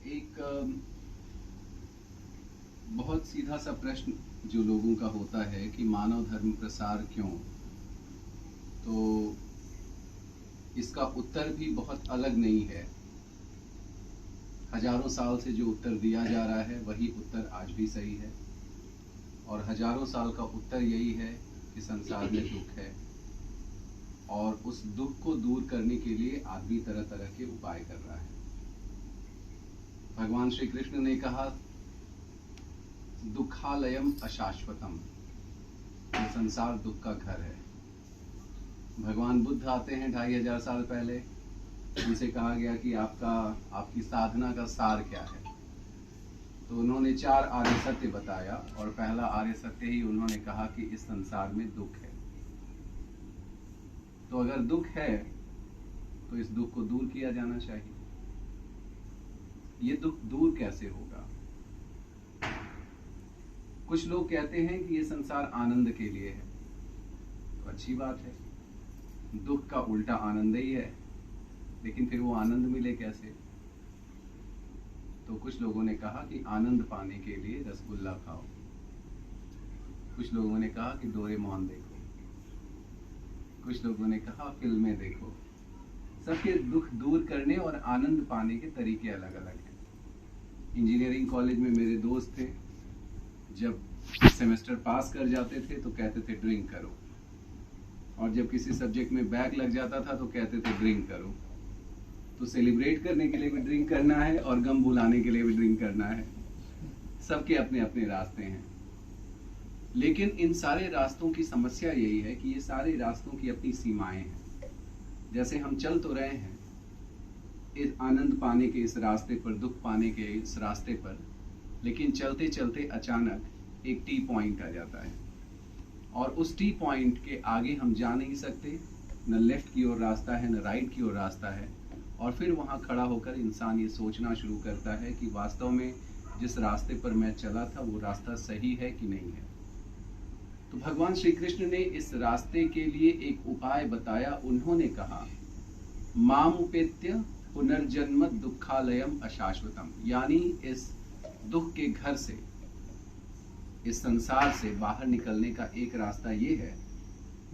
एक बहुत सीधा सा प्रश्न जो लोगों का होता है कि मानव धर्म प्रसार क्यों, तो इसका उत्तर भी बहुत अलग नहीं है। हजारों साल से जो उत्तर दिया जा रहा है वही उत्तर आज भी सही है, और हजारों साल का उत्तर यही है कि संसार में दुख है और उस दुख को दूर करने के लिए आदमी तरह तरह के उपाय कर रहा है। भगवान श्री कृष्ण ने कहा, दुखालयम अशाश्वतम, ये संसार दुख का घर है। भगवान बुद्ध आते हैं 2500 साल पहले, उनसे कहा गया कि आपकी साधना का सार क्या है, तो उन्होंने 4 आर्य सत्य बताया, और पहला आर्य सत्य ही उन्होंने कहा कि इस संसार में दुख है। तो अगर दुख है तो इस दुख को दूर किया जाना चाहिए। ये दुख दूर कैसे होगा? कुछ लोग कहते हैं कि ये संसार आनंद के लिए है, तो अच्छी बात है, दुख का उल्टा आनंद ही है, लेकिन फिर वो आनंद मिले कैसे? तो कुछ लोगों ने कहा कि आनंद पाने के लिए रसगुल्ला खाओ, कुछ लोगों ने कहा कि डोरेमोन देखो, कुछ लोगों ने कहा फिल्में देखो। सबके दुख दूर करने और आनंद पाने के तरीके अलग अलग हैं। इंजीनियरिंग कॉलेज में मेरे दोस्त थे, जब सेमेस्टर पास कर जाते थे तो कहते थे ड्रिंक करो, और जब किसी सब्जेक्ट में बैक लग जाता था तो कहते थे ड्रिंक करो। तो सेलिब्रेट करने के लिए भी ड्रिंक करना है और गम भुलाने के लिए भी ड्रिंक करना है। सबके अपने अपने रास्ते हैं, लेकिन इन सारे रास्तों की समस्या यही है कि ये सारे रास्तों की अपनी सीमाएं हैं। जैसे हम चल तो रहे हैं इस आनंद पाने के इस रास्ते पर, दुख पाने के इस रास्ते पर, लेकिन चलते चलते अचानक एक टी पॉइंट आ जाता है, और उस टी पॉइंट के आगे हम जा नहीं सकते। न लेफ्ट की ओर रास्ता है, न राइट की ओर रास्ता है, और फिर वहां खड़ा होकर इंसान ये सोचना शुरू करता है कि वास्तव में जिस रास्ते पर मैं चला था वो रास्ता सही है कि नहीं है। तो भगवान श्री कृष्ण ने इस रास्ते के लिए एक उपाय बताया। उन्होंने कहा, माम उपेत्य पुनर्जन्म दुखालयम अशाश्वतम, यानी इस दुख के घर से, इस संसार से बाहर निकलने का एक रास्ता ये है,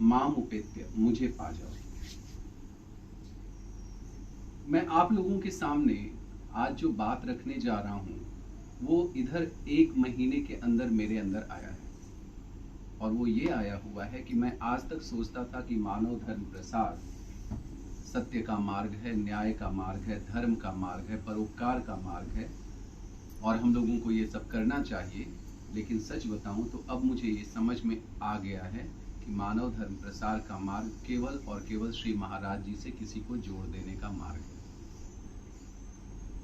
माम उपेत्य, मुझे पा जाओ। मैं आप लोगों के सामने आज जो बात रखने जा रहा हूं वो इधर 1 महीने के अंदर मेरे अंदर आया है, और वो ये आया हुआ है कि मैं आज तक सोचता था कि मानव धर्म प्रसार सत्य का मार्ग है, न्याय का मार्ग है, धर्म का मार्ग है, परोपकार का मार्ग है, और हम लोगों को ये सब करना चाहिए। लेकिन सच बताऊं तो अब मुझे ये समझ में आ गया है कि मानव धर्म प्रसार का मार्ग केवल और केवल श्री महाराज जी से किसी को जोड़ देने का मार्ग है।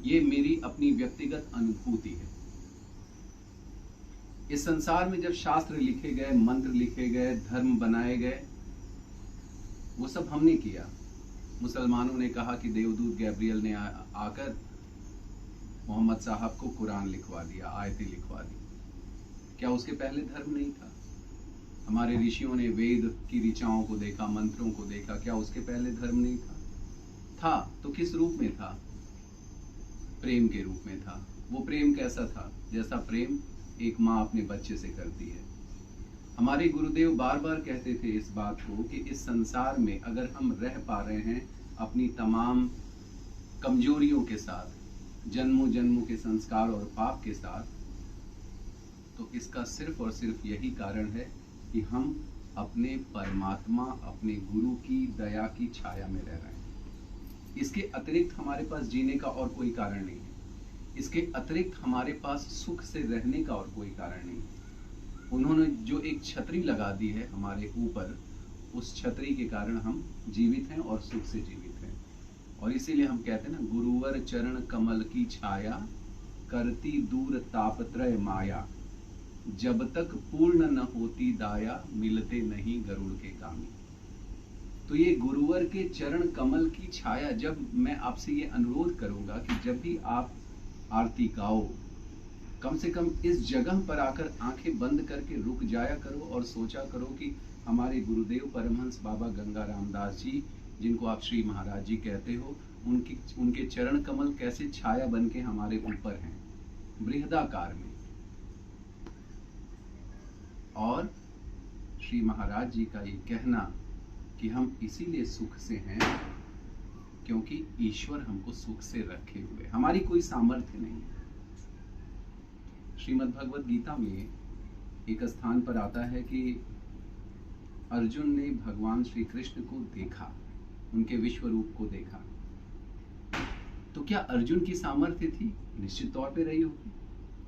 ये मेरी अपनी व्यक्तिगत अनुभूति है। इस संसार में जब शास्त्र लिखे गए, मंत्र लिखे गए, धर्म बनाए गए, वो सब हमने किया। मुसलमानों ने कहा कि देवदूत गैब्रियल ने आकर मोहम्मद साहब को कुरान लिखवा दिया, आयतें लिखवा दी। क्या उसके पहले धर्म नहीं था? हमारे ऋषियों ने वेद की ऋचाओं को देखा, मंत्रों को देखा, क्या उसके पहले धर्म नहीं था? था। तो किस रूप में था? प्रेम के रूप में था। वो प्रेम कैसा था? जैसा प्रेम एक माँ अपने बच्चे से करती है। हमारे गुरुदेव बार बार कहते थे इस बात को कि इस संसार में अगर हम रह पा रहे हैं अपनी तमाम कमजोरियों के साथ, जन्मों जन्मों के संस्कार और पाप के साथ, तो इसका सिर्फ और सिर्फ यही कारण है कि हम अपने परमात्मा, अपने गुरु की दया की छाया में रह रहे हैं। इसके अतिरिक्त हमारे पास जीने का और कोई कारण नहीं है। इसके अतिरिक्त हमारे पास सुख से रहने का और कोई कारण नहीं है। उन्होंने जो एक छतरी लगा दी है हमारे ऊपर, उस छतरी के कारण हम जीवित हैं और सुख से जीवित हैं। और इसीलिए हम कहते हैं ना, गुरुवर चरण कमल की छाया, करती दूर तापत्रय माया, जब तक पूर्ण न होती दाया, मिलते नहीं गरुड़ के कामी। तो ये गुरुवर के चरण कमल की छाया, जब मैं आपसे ये अनुरोध करूंगा कि जब भी आप आरती गाओ, कम से कम इस जगह पर आकर आंखें बंद करके रुक जाया करो और सोचा करो कि हमारे गुरुदेव परमहंस बाबा गंगा रामदास जी, जिनको आप श्री महाराज जी कहते हो, उनके चरण कमल कैसे छाया बन के हमारे ऊपर हैं, बृहदाकार में। और श्री महाराज जी का ये कहना कि हम इसीलिए सुख से हैं क्योंकि ईश्वर हमको सुख से रखे हुए, हमारी कोई सामर्थ्य नहीं है। श्रीमद् भगवद गीता में एक स्थान पर आता है कि अर्जुन ने भगवान श्री कृष्ण को देखा, उनके विश्व रूप को देखा। तो क्या अर्जुन की सामर्थ्य थी? निश्चित तौर पे रही होगी,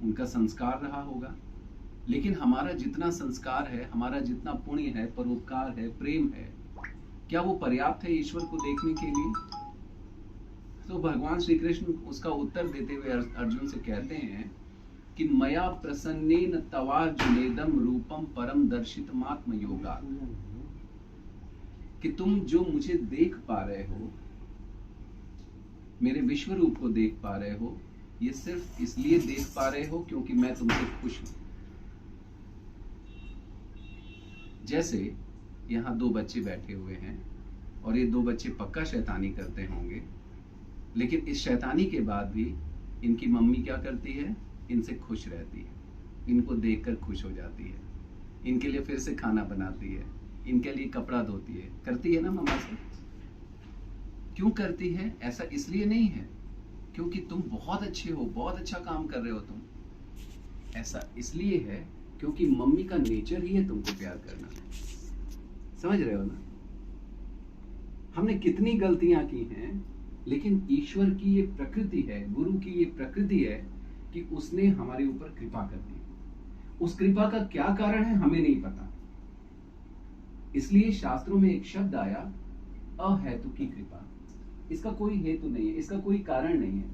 उनका संस्कार रहा होगा। लेकिन हमारा जितना संस्कार है, हमारा जितना पुण्य है, परोपकार है, प्रेम है, क्या वो पर्याप्त है ईश्वर को देखने के लिए? तो भगवान श्री कृष्ण उसका उत्तर देते हुए अर्जुन से कहते हैं कि मया प्रसन्नेन तवार्जुनेदम रूपम परम दर्शितमात्म योगा, कि तुम जो मुझे देख पा रहे हो, मेरे विश्व रूप को देख पा रहे हो, ये सिर्फ इसलिए देख पा रहे हो क्योंकि मैं तुमसे खुश हूं। जैसे यहाँ दो बच्चे बैठे हुए हैं और ये दो बच्चे पक्का शैतानी करते होंगे, लेकिन इस शैतानी के बाद भी इनकी मम्मी क्या करती है? इनसे खुश रहती है, इनको देखकर खुश हो जाती है, इनके लिए फिर से खाना बनाती है, इनके लिए कपड़ा धोती है, करती है ना मम्मा से? क्यों करती है? ऐसा इसलिए नहीं है क्योंकि तुम बहुत अच्छे हो, बहुत अच्छा काम कर रहे हो तुम, ऐसा इसलिए है क्योंकि मम्मी का नेचर ही है तुमको प्यार करना। समझ रहे हो ना? हमने कितनी गलतियां की हैं, लेकिन ईश्वर की ये प्रकृति है, गुरु की ये प्रकृति है कि उसने हमारे ऊपर कृपा कर दी। उस कृपा का क्या कारण है हमें नहीं पता, इसलिए शास्त्रों में एक शब्द आया, अहेतुकी कृपा। इसका कोई हेतु नहीं है, इसका कोई कारण नहीं है,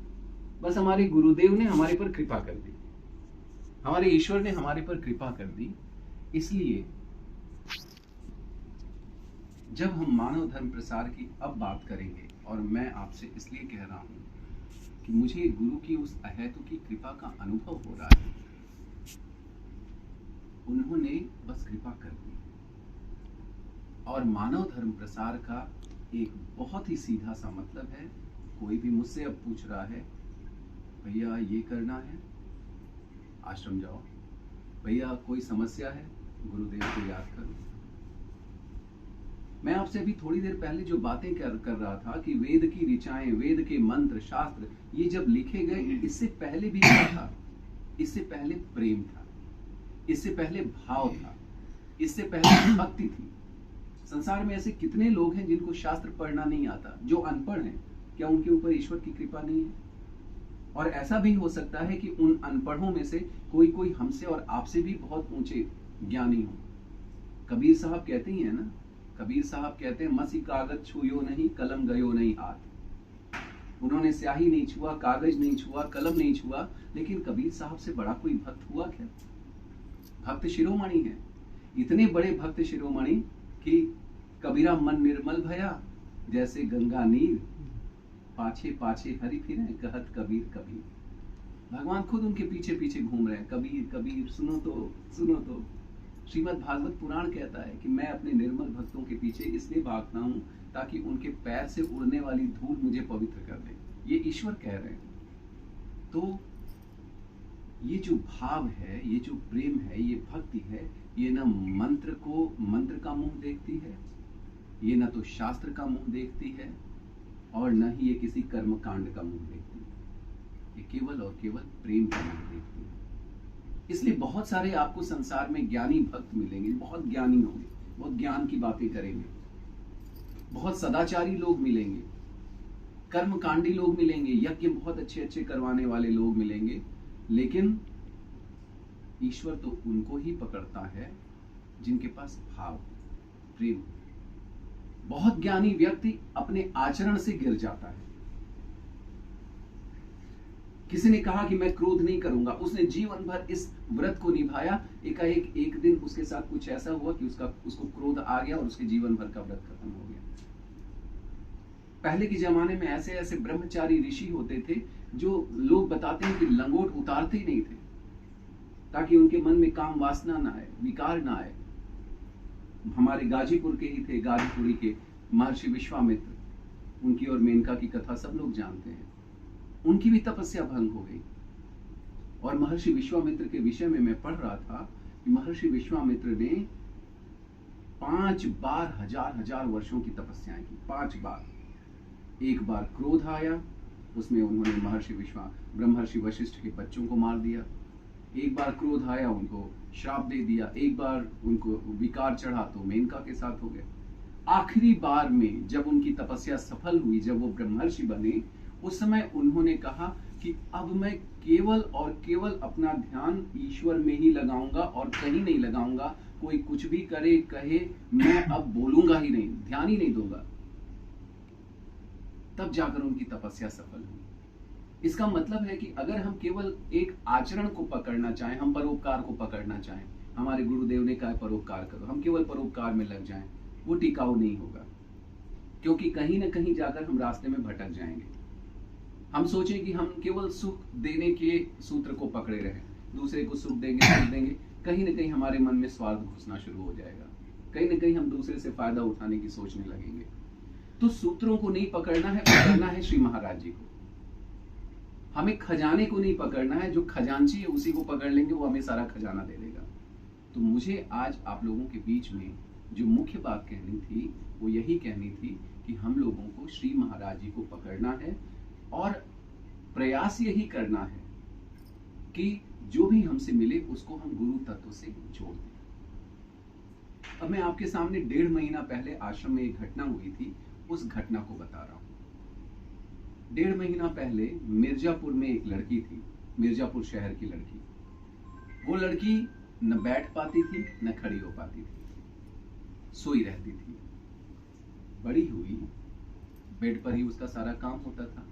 बस हमारे गुरुदेव ने हमारे पर कृपा कर दी, हमारे ईश्वर ने हमारे पर कृपा कर दी। इसलिए जब हम मानव धर्म प्रसार की अब बात करेंगे, और मैं आपसे इसलिए कह रहा हूं कि मुझे गुरु की उस अहेतुकी कृपा का अनुभव हो रहा है। उन्होंने बस कृपा कर दी, और मानव धर्म प्रसार का एक बहुत ही सीधा सा मतलब है, कोई भी मुझसे अब पूछ रहा है भैया ये करना है, आश्रम जाओ, भैया कोई समस्या है, गुरुदेव को याद करो। मैं आपसे अभी थोड़ी देर पहले जो बातें कर रहा था कि वेद की ऋचाएं, वेद के मंत्र, शास्त्र, ये जब लिखे गए, इससे पहले भी क्या था? इससे पहले प्रेम था, इससे पहले भाव था, इससे पहले भक्ति थी। संसार में ऐसे कितने लोग हैं जिनको शास्त्र पढ़ना नहीं आता, जो अनपढ़ हैं, क्या उनके ऊपर ईश्वर की कृपा नहीं है? और ऐसा भी हो सकता है कि उन अनपढ़ों में से कोई हमसे और आपसे भी बहुत ऊंचे ज्ञानी हो। कबीर साहब कहते ही है ना, कबीर साहब कहते हैं, मसी कागज छुयो नहीं, कलम गयो नहीं हाथ। उन्होंने स्याही नहीं छुआ, कागज नहीं छुआ, कलम नहीं छुआ, लेकिन कबीर साहब से बड़ा कोई भक्त हुआ क्या? भक्त शिरोमणि है, इतने बड़े भक्त शिरोमणि कि कबीरा मन निर्मल भया जैसे गंगा नीर, पाछे पाछे हरि फिरे कहत कबीर कबीर। भगवान खुद उनके पीछे पीछे घूम रहे हैं, कबीर कबीर सुनो तो, सुनो तो। श्रीमद् भागवत पुराण कहता है कि मैं अपने निर्मल भक्तों के पीछे इसलिए भागता हूं ताकि उनके पैर से उड़ने वाली धूल मुझे पवित्र कर दे। ये ईश्वर कह रहे हैं। तो ये जो भाव है, ये जो प्रेम है, ये भक्ति है, ये न मंत्र का मुंह देखती है, ये न तो शास्त्र का मुंह देखती है, और न ही ये किसी कर्म कांड का मुंह देखती है। ये केवल और केवल प्रेम का मुंह देखती है। इसलिए बहुत सारे आपको संसार में ज्ञानी भक्त मिलेंगे, बहुत ज्ञानी होंगे, बहुत ज्ञान की बातें करेंगे, बहुत सदाचारी लोग मिलेंगे, कर्मकांडी लोग मिलेंगे, यज्ञ बहुत अच्छे अच्छे करवाने वाले लोग मिलेंगे, लेकिन ईश्वर तो उनको ही पकड़ता है जिनके पास भाव, प्रेम। बहुत ज्ञानी व्यक्ति अपने आचरण से गिर जाता है। किसी ने कहा कि मैं क्रोध नहीं करूंगा, उसने जीवन भर इस व्रत को निभाया, एकाएक एक दिन उसके साथ कुछ ऐसा हुआ कि उसको क्रोध आ गया और उसके जीवन भर का व्रत खत्म हो गया। पहले के जमाने में ऐसे ऐसे ब्रह्मचारी ऋषि होते थे जो लोग बताते हैं कि लंगोट उतारते ही नहीं थे ताकि उनके मन में काम वासना ना आए, विकार ना आए। हमारे गाजीपुर के ही थे, गाजीपुरी के महर्षि विश्वामित्र, उनकी और मेनका की कथा सब लोग जानते हैं। उनकी भी तपस्या भंग हो गई। और महर्षि विश्वामित्र के विषय में मैं पढ़ रहा था कि महर्षि विश्वामित्र ने 5 बार हजार वर्षों की तपस्याएं की। 5 बार। एक बार क्रोध आया, उसमें उन्होंने ब्रह्मर्षि वशिष्ठ के बच्चों को मार दिया। एक बार क्रोध आया, उनको श्राप दे दिया। एक बार उनको विकार चढ़ा तो मेनका के साथ हो गया। आखिरी बार में जब उनकी तपस्या सफल हुई, जब वो ब्रह्मर्षि बने, उस समय उन्होंने कहा कि अब मैं केवल और केवल अपना ध्यान ईश्वर में ही लगाऊंगा और कहीं नहीं लगाऊंगा। कोई कुछ भी करे कहे, मैं अब बोलूंगा ही नहीं, ध्यान ही नहीं दूंगा। तब जाकर उनकी तपस्या सफल हुई। इसका मतलब है कि अगर हम केवल एक आचरण को पकड़ना चाहें, हम परोपकार को पकड़ना चाहें, हमारे गुरुदेव ने कहा परोपकार करो, हम केवल परोपकार में लग जाएं, वो टिकाऊ नहीं होगा। क्योंकि कहीं ना कहीं जाकर हम रास्ते में भटक जाएंगे। हम सोचें कि हम केवल सुख देने के सूत्र को पकड़े रहें, दूसरे को सुख देंगे, कहीं ना कहीं हमारे मन में स्वार्थ घुसना शुरू हो जाएगा। कहीं ना कहीं हम दूसरे से फायदा उठाने की सोचने लगेंगे। तो सूत्रों को नहीं पकड़ना है, पकड़ना है श्री महाराज जी को। हमें खजाने को नहीं पकड़ना है, जो खजांची है उसी को पकड़ लेंगे, वो हमें सारा खजाना दे देगा। तो मुझे आज आप लोगों के बीच में जो मुख्य बात कहनी थी वो यही कहनी थी कि हम लोगों को श्री महाराज जी को पकड़ना है और प्रयास यही करना है कि जो भी हमसे मिले उसको हम गुरु तत्व से जोड़ दें। अब मैं आपके सामने 1.5 महीना पहले आश्रम में एक घटना हुई थी, उस घटना को बता रहा हूं। 1.5 महीना पहले मिर्जापुर में एक लड़की थी, मिर्जापुर शहर की लड़की। वो लड़की न बैठ पाती थी न खड़ी हो पाती थी, सोई रहती थी। बड़ी हुई, बेड पर ही उसका सारा काम होता था।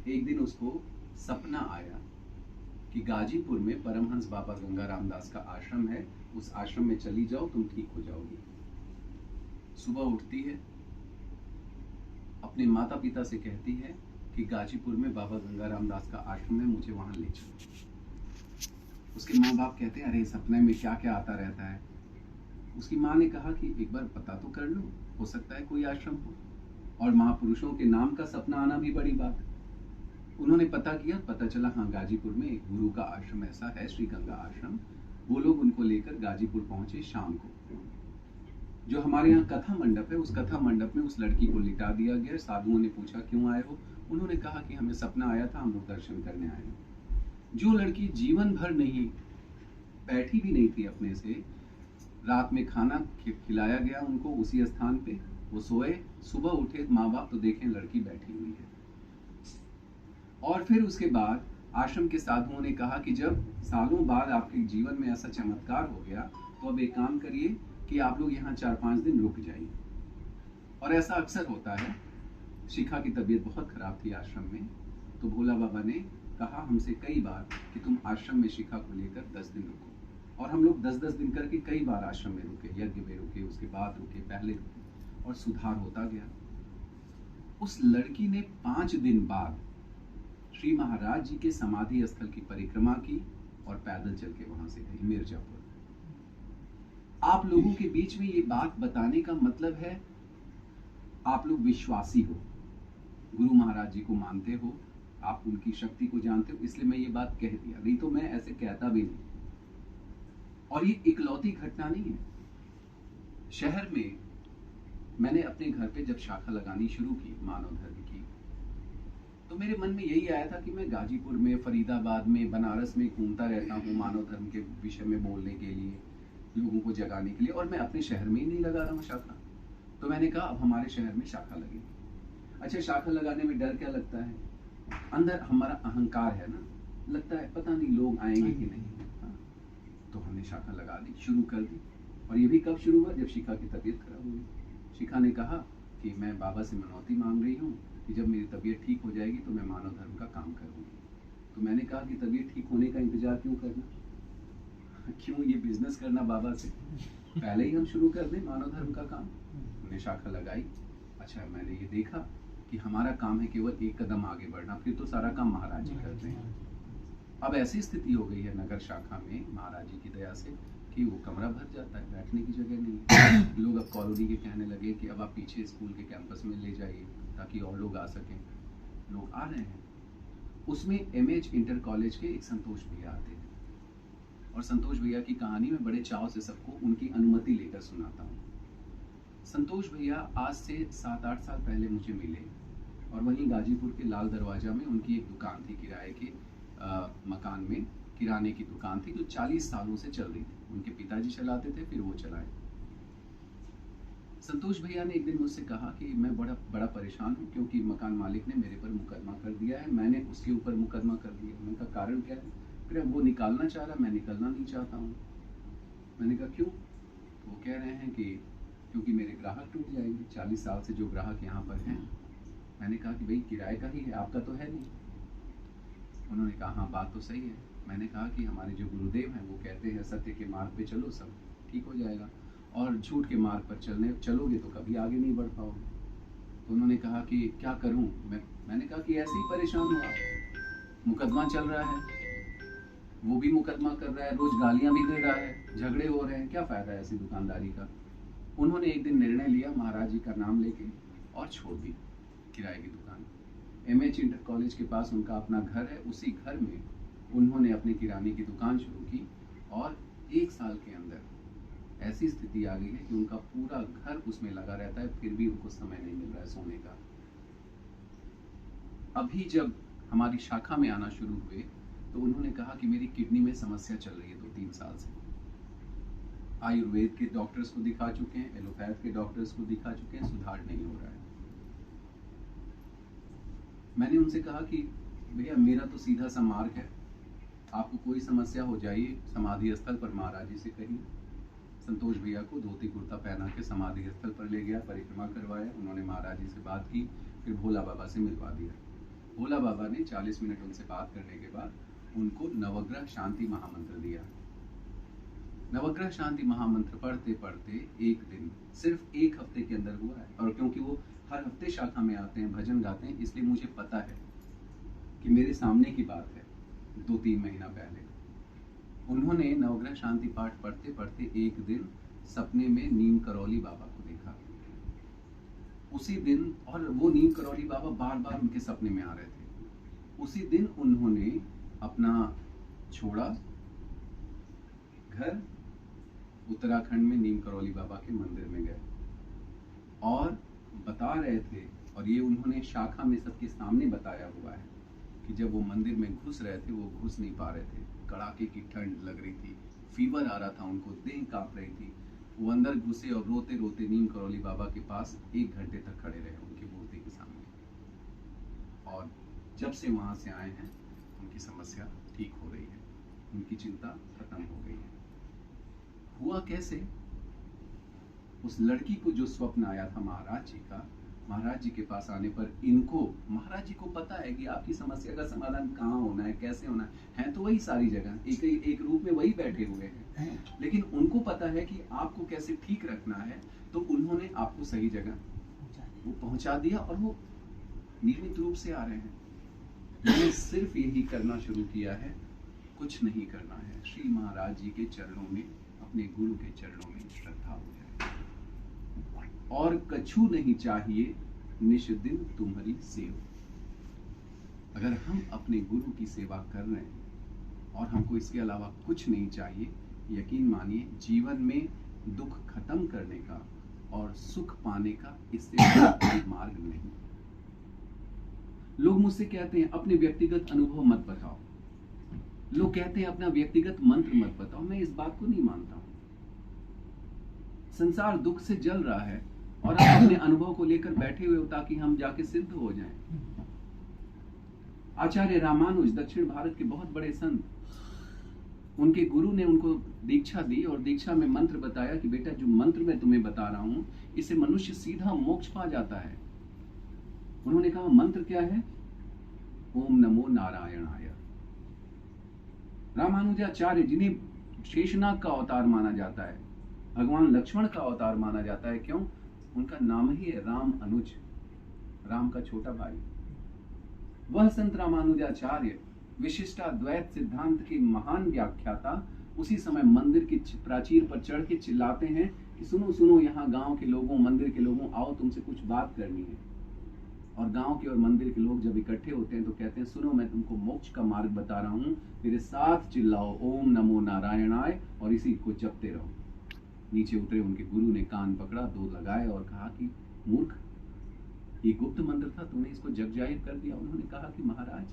एक दिन उसको सपना आया कि गाजीपुर में परमहंस बाबा गंगा रामदास का आश्रम है, उस आश्रम में चली जाओ, तुम ठीक हो जाओगी। सुबह उठती है, अपने माता पिता से कहती है कि गाजीपुर में बाबा गंगा रामदास का आश्रम है, मुझे वहां ले चलो। उसके माँ बाप कहते हैं अरे सपने में क्या क्या आता रहता है। उसकी माँ ने कहा कि एक बार पता तो कर लो, हो सकता है कोई आश्रम हो, और महापुरुषों के नाम का सपना आना भी बड़ी बात है। उन्होंने पता किया, पता चला हाँ गाजीपुर में एक गुरु का आश्रम ऐसा है, श्री गंगा आश्रम। वो लोग उनको लेकर गाजीपुर पहुंचे शाम को। जो हमारे यहाँ कथा मंडप है, उस कथा मंडप में उस लड़की को लिटा दिया गया। साधुओं ने पूछा क्यों आए हो, उन्होंने कहा कि हमें सपना आया था, हम लोग दर्शन करने आए हैं। जो लड़की जीवन भर नहीं बैठी भी नहीं थी अपने से, रात में खाना खिलाया गया उनको उसी स्थान पे, वो सोए, सुबह उठे माँ बाप तो देखें लड़की बैठी हुई है। और फिर उसके बाद आश्रम के साधुओं ने कहा कि जब सालों बाद आपके जीवन में ऐसा चमत्कार हो गया तो अब एक काम करिए कि आप लोग यहाँ 4-5 दिन रुक जाइए। और ऐसा अक्सर होता है। शिखा की तबीयत बहुत खराब थी आश्रम में, तो भोला बाबा ने कहा हमसे कई बार कि तुम आश्रम में शिखा को लेकर 10 दिन रुको। और हम लोग 10-10 दिन करके कई बार आश्रम में रुके, यज्ञ में रुके, उसके बाद रुके, पहले रुके, और सुधार होता गया। उस लड़की ने 5 दिन बाद श्री महाराज जी के समाधि स्थल की परिक्रमा की और पैदल चल के वहां से गई मिर्जापुर। आप लोगों के बीच में ये बात बताने का मतलब है आप लोग विश्वासी हो, गुरु महाराज जी को मानते हो, आप उनकी शक्ति को जानते हो, इसलिए मैं ये बात कह दिया, नहीं तो मैं ऐसे कहता भी नहीं। और ये इकलौती घटना नहीं है। शहर में मैंने अपने घर पे जब शाखा लगानी शुरू की मानव धर्म की, तो मेरे मन में यही आया था कि मैं गाजीपुर में, फरीदाबाद में, बनारस में घूमता रहता हूँ मानव धर्म के विषय में बोलने के लिए, लोगों को जगाने के लिए, और मैं अपने शहर में ही नहीं लगा रहा हूँ शाखा। तो मैंने कहा अब हमारे शहर में शाखा लगेगी। अच्छा, शाखा लगाने में डर क्या लगता है? अंदर हमारा अहंकार है ना, लगता है पता नहीं लोग आएंगे कि नहीं। हाँ, तो हमने शाखा लगा दी, शुरू कर दी। और ये भी कब शुरू हुआ? जब शिखा की तबीयत खराब हुई। शिखा ने कहा कि मैं बाबा से मनौती मांग रही हूँ कि जब मेरी तबीयत ठीक हो जाएगी तो मैं मानव धर्म का काम करूँगी। तो मैंने कहा कि तबीयत ठीक होने का इंतजार क्यों करना, क्यों ये बिजनेस करना बाबा से, पहले ही हम शुरू कर दें मानव धर्म का काम। हमने शाखा लगाई। अच्छा, मैंने ये देखा कि हमारा काम है केवल एक कदम आगे बढ़ना, फिर तो सारा काम महाराज जी करते हैं। अब ऐसी स्थिति हो गई है नगर शाखा में महाराज जी की दया से कि वो कमरा भर जाता है, बैठने की जगह नहीं है। लोग अब कॉलोनी के कहने लगे कि अब आप पीछे स्कूल के कैंपस में ले जाइए, ताकि और लोग आ सकें। लोग आ रहे हैं। उसमें एमएच इंटर कॉलेज के एक संतोष भैया आते हैं, और संतोष भैया की कहानी में बड़े चाव से सबको उनकी अनुमति लेकर सुनाता हूँ। संतोष भैया आज से 7-8 साल पहले मुझे मिले, और वहीं गाजीपुर के लाल दरवाजा में उनकी एक दुकान थी, किराए के मकान में किराने की दुकान थी, जो 40 सालों से चल रही थी। उनके पिताजी चलाते थे, फिर वो चलाए। संतोष भैया ने एक दिन मुझसे कहा कि मैं बड़ा परेशान हूँ, क्योंकि मकान मालिक ने मेरे पर मुकदमा कर दिया है, मैंने उसके ऊपर मुकदमा कर दिया। मैंने कहा कारण क्या है? फिर वो निकालना चाह रहा, मैं निकलना नहीं चाहता हूँ। मैंने कहा क्यों? वो कह रहे हैं कि क्योंकि मेरे ग्राहक टूट जाएंगे, 40 साल से जो ग्राहक यहाँ पर हैं। मैंने कहा कि भाई किराए का ही है, आपका तो है नहीं। उन्होंने कहा हाँ बात तो सही है। मैंने कहा कि हमारे जो गुरुदेव हैं वो कहते हैं सत्य के मार्ग पे चलो, सब ठीक हो जाएगा, और झूठ के मार्ग पर चलोगे तो कभी आगे नहीं बढ़ पाओगे। तो उन्होंने कहा कि क्या करूं? मैंने कहा कि ऐसे ही परेशान हुआ, मुकदमा चल रहा है, वो भी मुकदमा कर रहा है, रोज गालियां भी दे रहा है, झगड़े हो रहे हैं, क्या फायदा है ऐसी दुकानदारी का। उन्होंने एक दिन निर्णय लिया, महाराज जी का नाम लेके, और छोड़ दी किराए की दुकान। एमएच इंटर कॉलेज के पास उनका अपना घर है, उसी घर में उन्होंने अपने किराने की दुकान शुरू की, और 1 साल के अंदर ऐसी स्थिति आ गई है कि उनका पूरा घर उसमें लगा रहता है, फिर भी उनको समय नहीं मिल रहा है सोने का। अभी जब हमारी शाखा में आना शुरू हुए तो उन्होंने कहा कि मेरी किडनी में समस्या चल रही है 2-3 साल से। आयुर्वेद के डॉक्टर्स को दिखा चुके हैं, एलोपैथ के डॉक्टर्स को दिखा चुके हैं, सुधार नहीं हो रहा है। मैंने उनसे कहा कि भैया मेरा तो सीधा सा मार्ग है, आपको कोई समस्या हो जाइए समाधि स्थल पर महाराज जी से कहिए। संतोष भैया को धोती कुर्ता पहना के समाधि स्थल पर ले गया, परिक्रमा करवाया, उन्होंने महाराज जी से बात की, फिर भोला बाबा से मिलवा दिया। भोला बाबा ने 40 मिनट उनसे बात करने के बाद उनको नवग्रह शांति महामंत्र दिया। नवग्रह शांति महामंत्र पढ़ते पढ़ते एक दिन, सिर्फ 1 हफ्ते के अंदर हुआ है। और क्योंकि वो हर हफ्ते शाखा में आते हैं, भजन गाते हैं, इसलिए मुझे पता है कि मेरे सामने की बात है। 2-3 महीना पहले उन्होंने नवग्रह शांति पाठ पढ़ते पढ़ते एक दिन सपने में नीम करौली बाबा को देखा। उसी दिन, और वो नीम करौली बाबा बार बार उनके सपने में आ रहे थे। उसी दिन उन्होंने अपना छोड़ा घर, उत्तराखंड में नीम करौली बाबा के मंदिर में गए, और बता रहे थे, और ये उन्होंने शाखा में सबके सामने बताया हुआ है कि जब वो मंदिर में घुस रहे थे, वो घुस नहीं पा रहे थे, कड़ाके की ठंड लग रही थी, फीवर आ रहा था उनको, देह कांप रही थी। वो अंदर घुसे और रोते रोते नीम करौली बाबा के पास 1 घंटे तक खड़े रहे उनकी मूर्ति के सामने। और जब से वहां से आए हैं उनकी समस्या ठीक हो रही है, उनकी चिंता खत्म हो गई है। हुआ कैसे? उस लड़की को जो स्वप्न आया था महाराज जी का, महाराज जी के पास आने पर इनको, महाराज जी को पता है कि आपकी समस्या का समाधान कहाँ होना है, कैसे होना है तो वही सारी जगह एक रूप में वही बैठे हुए हैं, लेकिन उनको पता है कि आपको कैसे ठीक रखना है, तो उन्होंने आपको सही जगह वो पहुंचा दिया, और वो नियमित रूप से आ रहे हैं। मैंने सिर्फ यही करना शुरू किया है, कुछ नहीं करना है। श्री महाराज जी के चरणों में, अपने गुरु के चरणों में श्रद्धा हो जाए, और कछु नहीं चाहिए निश दिन तुम्हारी सेवा। अगर हम अपने गुरु की सेवा कर रहे हैं और हमको इसके अलावा कुछ नहीं चाहिए, यकीन मानिए जीवन में दुख खत्म करने का और सुख पाने का इससे कोई मार्ग नहीं। लोग मुझसे कहते हैं अपने व्यक्तिगत अनुभव मत बताओ, लोग कहते हैं अपना व्यक्तिगत मंत्र मत बताओ। मैं इस बात को नहीं मानता हूं। संसार दुख से जल रहा है और आप अपने अनुभव को लेकर बैठे हुए हो ताकि हम जाके सिद्ध हो जाएं। आचार्य रामानुज दक्षिण भारत के बहुत बड़े संत, उनके गुरु ने उनको दीक्षा दी और दीक्षा में मंत्र बताया कि बेटा जो मंत्र मैं तुम्हें बता रहा हूं इससे मनुष्य सीधा मोक्ष पा जाता है। उन्होंने कहा मंत्र क्या है? ओम नमो नारायणाय। रामानुजाचार्य जिन्हें शेषनाग का अवतार माना जाता है, भगवान लक्ष्मण का अवतार माना जाता है, क्यों? उनका नाम ही है राम अनुज, राम का छोटा भाई। वह संत रामानुजाचार्य विशिष्टाद्वैत सिद्धांत के महान व्याख्याता उसी समय मंदिर की प्राचीर पर चढ़ के चिल्लाते हैं कि सुनो सुनो यहाँ गांव के लोगों, मंदिर के लोगों, आओ तुमसे कुछ बात करनी है। और गांव के और मंदिर के लोग जब इकट्ठे होते हैं तो कहते हैं, सुनो मैं तुमको मोक्ष का मार्ग बता रहा हूं, मेरे साथ चिल्लाओ ओम नमो नारायणाय और इसी को जपते रहो। नीचे उतरे उनके गुरु ने कान पकड़ा, दो लगाए और कहा कि मूर्ख, ये गुप्त मंत्र था, तूने इसको जग जाहिर कर दिया। उन्होंने कहा कि महाराज,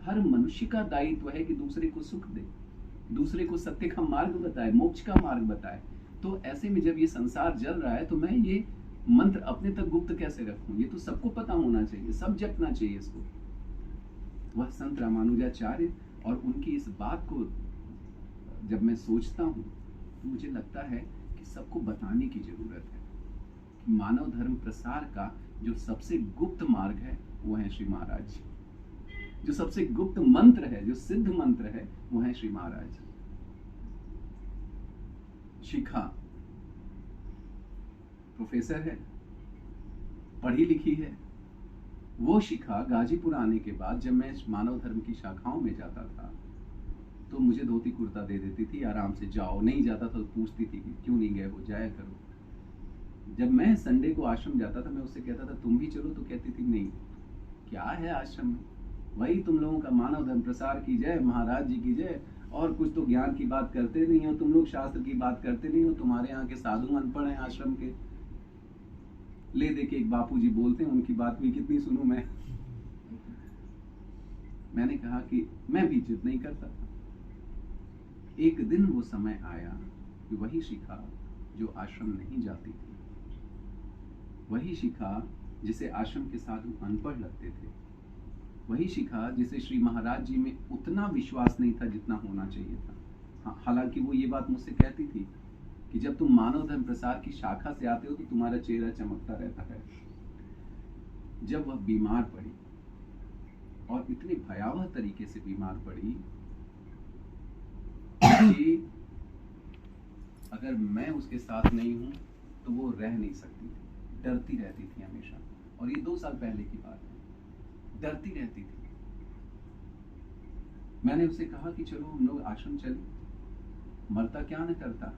हर मनुष्य का दायित्व है कि दूसरे को सुख दे, दूसरे को सत्य का मार्ग बताए, मोक्ष का मार्ग बताए। तो ऐसे में जब ये संसार जल रहा है तो मैं ये मंत्र अपने तक गुप्त कैसे रखूं? ये तो सबको पता होना चाहिए, सब जपना चाहिए इसको। वह संत रामानुजाचार्य और उनकी इस बात को जब मैं सोचता हूं तो मुझे लगता है कि सबको बताने की जरूरत है कि मानव धर्म प्रसार का जो सबसे गुप्त मार्ग है वो है श्री महाराज जी। जो सबसे गुप्त मंत्र है, जो सिद्ध मंत्र है, वो है श्री महाराज जी। शिखा प्रोफेसर है, पढ़ी लिखी है। वो शिखा गाजीपुर आने के बाद जब मैं मानव धर्म की शाखाओं में जाता था तो मुझे धोती कुर्ता दे देती थी, आराम से जाओ। नहीं जाता था तो पूछती थी कि क्यों नहीं गए हो, जाया करो। जब मैं संडे को आश्रम जाता था मैं उससे कहता था तुम भी चलो, तो कहती थी नहीं, क्या है आश्रम में, वही तुम लोगों का मानव धर्म प्रसार की जय, महाराज जी की जय, और कुछ तो ज्ञान की बात करते नहीं हो तुम लोग, शास्त्र की बात करते नहीं हो, तुम्हारे यहाँ के साधु अनपढ़ हैं आश्रम के। ले दे के एक बापू जी बोलते हैं, उनकी बात भी कितनी सुनूं मैं। मैंने कहा कि मैं भी जिद नहीं करता था। एक दिन वो समय आया कि वही शिखा जो आश्रम नहीं जाती थी, वही शिखा जिसे आश्रम के साधु अनपढ़ लगते थे, वही शिखा जिसे श्री महाराज जी में उतना विश्वास नहीं था जितना होना चाहिए था। हालांकि वो ये बात मुझसे कहती थी कि जब तुम मानव धर्म प्रसार की शाखा से आते हो तो तुम्हारा चेहरा चमकता रहता है। जब वह बीमार पड़ी और इतने भयावह तरीके से बीमार पड़ी कि अगर मैं उसके साथ नहीं हूं तो वो रह नहीं सकती थी, डरती रहती थी हमेशा। और ये 2 साल पहले की बात है, डरती रहती थी। मैंने उसे कहा कि चलो हम लोग आश्रम चले, मरता क्या न करता।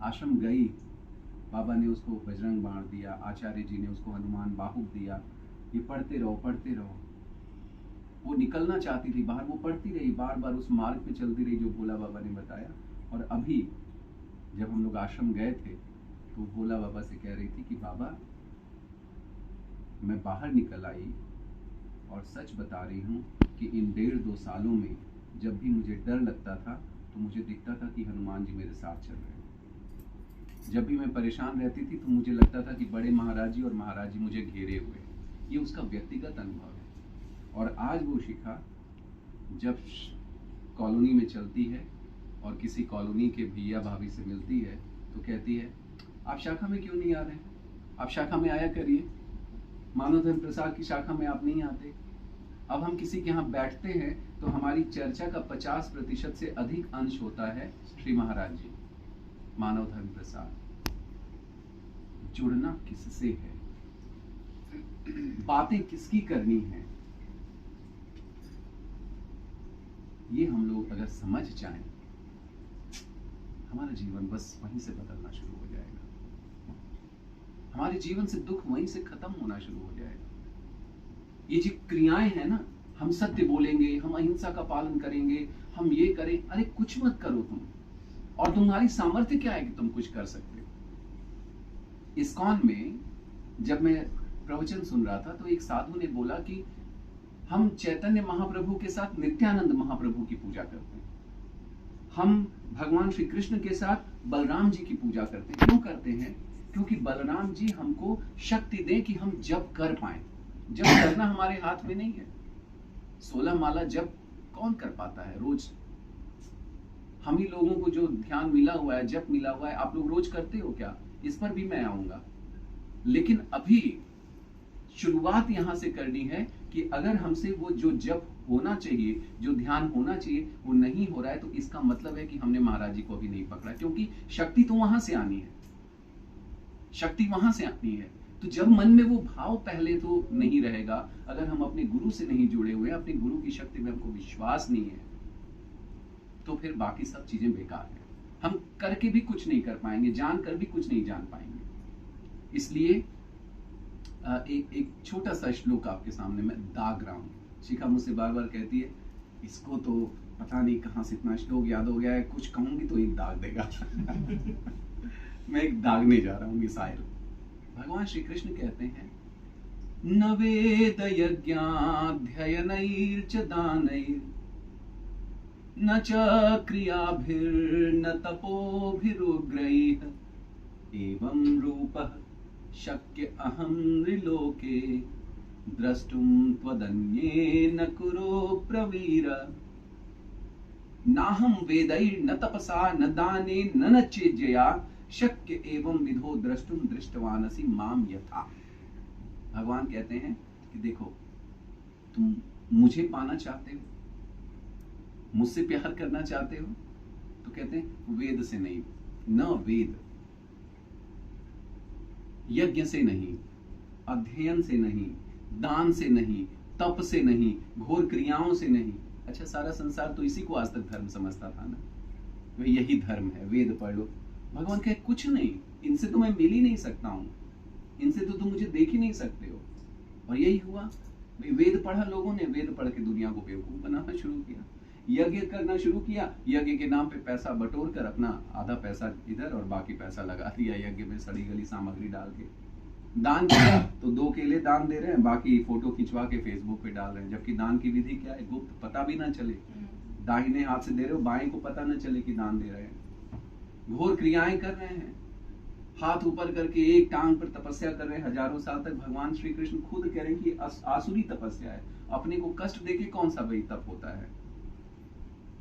आश्रम गई, बाबा ने उसको बजरंग बाण दिया, आचार्य जी ने उसको हनुमान बाहुक दिया, ये पढ़ते रहो पढ़ते रहो। वो निकलना चाहती थी बाहर, वो पढ़ती रही, बार बार उस मार्ग पे चलती रही जो भोला बाबा ने बताया। और अभी जब हम लोग आश्रम गए थे तो भोला बाबा से कह रही थी कि बाबा मैं बाहर निकल आई और सच बता रही हूँ कि इन 1.5-2 सालों में जब भी मुझे डर लगता था तो मुझे दिखता था कि हनुमान जी मेरे साथ चल रहे हैं। जब भी मैं परेशान रहती थी तो मुझे लगता था कि बड़े महाराज जी और महाराज जी मुझे घेरे हुए। ये उसका व्यक्तिगत अनुभव है। और आज वो शिखा जब कॉलोनी में चलती है और किसी कॉलोनी के भैया भाभी से मिलती है तो कहती है, आप शाखा में क्यों नहीं आ रहे, आप शाखा में आया करिए, मानव धर्म प्रसार की शाखा में आप नहीं आते। अब हम किसी के यहाँ बैठते हैं तो हमारी चर्चा का 50% से अधिक अंश होता है श्री महाराज जी, मानव धर्म प्रसार। जुड़ना किससे है, बातें किसकी करनी है, ये हम लोग अगर समझ जाएं, हमारा जीवन बस वहीं से बदलना शुरू हो जाएगा। हमारे जीवन से दुख वहीं से खत्म होना शुरू हो जाएगा। ये जो क्रियाएं हैं ना, हम सत्य बोलेंगे, हम अहिंसा का पालन करेंगे, हम ये करें, अरे कुछ मत करो तुम, और तुम्हारी सामर्थ्य क्या है कि तुम कुछ कर सकते हो। इस्कॉन में जब मैं प्रवचन सुन रहा था तो एक साधु ने बोला कि हम चैतन्य महाप्रभु के साथ नित्यानंद महाप्रभु की पूजा करते हैं, हम भगवान श्री कृष्ण के साथ बलराम जी की पूजा करते हैं। क्यों करते हैं? क्योंकि बलराम जी हमको शक्ति दें कि हम जप कर पाए। जप करना हमारे हाथ में नहीं है। 16 माला जप कौन कर पाता है रोज? हम ही लोगों को जो ध्यान मिला हुआ है, जप मिला हुआ है, आप लोग रोज करते हो क्या? इस पर भी मैं आऊंगा। लेकिन अभी शुरुआत यहां से करनी है कि अगर हमसे वो जो जप होना चाहिए, जो ध्यान होना चाहिए, वो नहीं हो रहा है तो इसका मतलब है कि हमने महाराज जी को अभी नहीं पकड़ा। क्योंकि शक्ति तो वहां से आनी है, शक्ति वहां से आनी है। तो जब मन में वो भाव पहले तो नहीं रहेगा, अगर हम अपने गुरु से नहीं जुड़े हुए, अपने गुरु की शक्ति में हमको विश्वास नहीं है, तो फिर बाकी सब चीजें बेकार है। हम करके भी कुछ नहीं कर पाएंगे, जान कर भी कुछ नहीं जान पाएंगे। इसलिए एक एक छोटा सा श्लोक आपके सामने मैं दाग रहा हूँ। शिखा मुझसे बार बार कहती है इसको तो पता नहीं कहाँ से इतना श्लोक याद हो गया है, कुछ कहूंगी तो एक दाग देगा। मैं एक दागने जा रहा हूँ मिसाइल। भगवान श्री कृष्ण कहते हैं न वेद यज्ञाध्ययनैर्च दानैर् न च क्रियाभिर्न तपोभिरुग्रैः एवं रूपः शक्य अहं नृलोके द्रष्टुं त्वदन्येन कुरु प्रवीर। नाहं वेदैर्न तपसा न दानेन न चेज्जया शक्य एवं विधो द्रष्टुं दृष्टवानसि माम यथा। भगवान कहते हैं कि देखो तुम मुझे पाना चाहते हो, मुझसे प्यार करना चाहते हो, तो कहते हैं वेद से नहीं, न वेद, यज्ञ से नहीं, अध्ययन से नहीं, दान से नहीं, तप से नहीं, घोर क्रियाओं से नहीं। अच्छा, सारा संसार तो इसी को आज तक धर्म समझता था ना, तो यही धर्म है, वेद पढ़ लो। भगवान कहे कुछ नहीं, इनसे तो मैं मिल ही नहीं सकता हूं, इनसे तो तुम मुझे देख ही नहीं सकते हो। और यही हुआ, वेद पढ़ा लोगों ने, वेद पढ़ के दुनिया को बेवकूफ बनाना शुरू किया, यज्ञ करना शुरू किया, यज्ञ के नाम पे पैसा बटोर कर अपना आधा पैसा इधर और बाकी पैसा लगा दिया यज्ञ में सड़ी गली सामग्री डाल के। दान किया तो 2 केले दान दे रहे हैं, बाकी फोटो खिंचवा के फेसबुक पे डाल रहे हैं, जबकि दान की विधि क्या है, गुप्त, पता भी ना चले। दाहिने हाथ से दे रहे हो, बाएं को पता ना चले कि दान दे रहे हैं। घोर क्रियाएं कर रहे हैं, हाथ ऊपर करके एक टांग पर तपस्या कर रहे हैं हजारों साल तक। भगवान श्री कृष्ण खुद कह रहे हैं कि आसुरी तपस्या है, अपने को कष्ट देके कौन सा भाई तप होता है।